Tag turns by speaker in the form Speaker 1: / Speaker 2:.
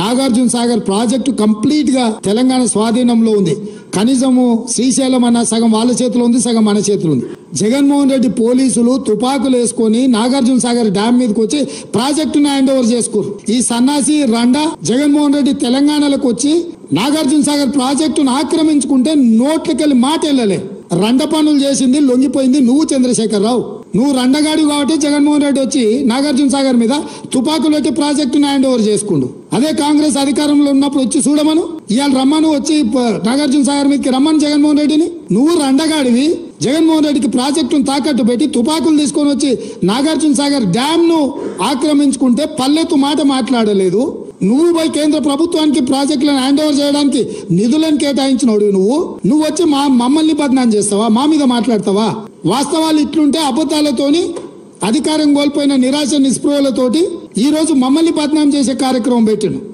Speaker 1: Nagarjuna Sagar project complete గా తెలంగాణ స్వాధీనంలో ఉంది. కనీసము శ్రీశైలం అన్న సగం వాళ్ళ చేతిలో ఉంది, సగం మన చేతిలో ఉంది. జగన్మోహన్ రెడ్డి పోలీసులు తుపాకులు వేసుకొని నాగార్జున సాగర్ డ్యామ్ మీదకి వచ్చి ప్రాజెక్టును హ్యాండ్ ఓవర్ చేసుకోరు. ఈ సన్నాసి రండా జగన్మోహన్ రెడ్డి తెలంగాణలోకి వచ్చి నాగార్జున సాగర్ ప్రాజెక్టును ఆక్రమించుకుంటే నోట్లకెళ్ళి మాట వెళ్ళలే. రండ పనులు చేసింది లొంగిపోయింది నువ్వు చంద్రశేఖరరావు. నువ్వు రండగాడి కాబట్టి జగన్మోహన్ రెడ్డి వచ్చి నాగార్జున సాగర్ మీద తుపాకులు పెట్టి ప్రాజెక్టును హ్యాండ్ ఓవర్ చేసుకుండు. అదే కాంగ్రెస్ అధికారంలో ఉన్నప్పుడు వచ్చి చూడమను, ఇవాళ రమ్మను, వచ్చి నాగార్జున సాగర్ మీదకి రమ్మను జగన్మోహన్ రెడ్డిని. నువ్వు రండగాడివి జగన్మోహన్ రెడ్డికి ప్రాజెక్టును తాకట్టు పెట్టి తుపాకులు తీసుకొని వచ్చి నాగార్జున సాగర్ డ్యామ్ ను ఆక్రమించుకుంటే పల్లెత్తు మాట మాట్లాడలేదు. నువ్వు పోయి కేంద్ర ప్రభుత్వానికి ప్రాజెక్టులను హ్యాండ్ ఓవర్ చేయడానికి నిధులను కేటాయించినోడు. నువ్వు వచ్చి మమ్మల్ని బదనాం చేస్తావా? మా మీద మాట్లాడతావా? వాస్తవాలు ఇట్లుంటే అబద్ధాలతోని అధికారం కోల్పోయిన నిరాశ నిస్పృహలతోటి ఈ రోజు మమ్మల్ని బదనాం చేసే కార్యక్రమం పెట్టిండు.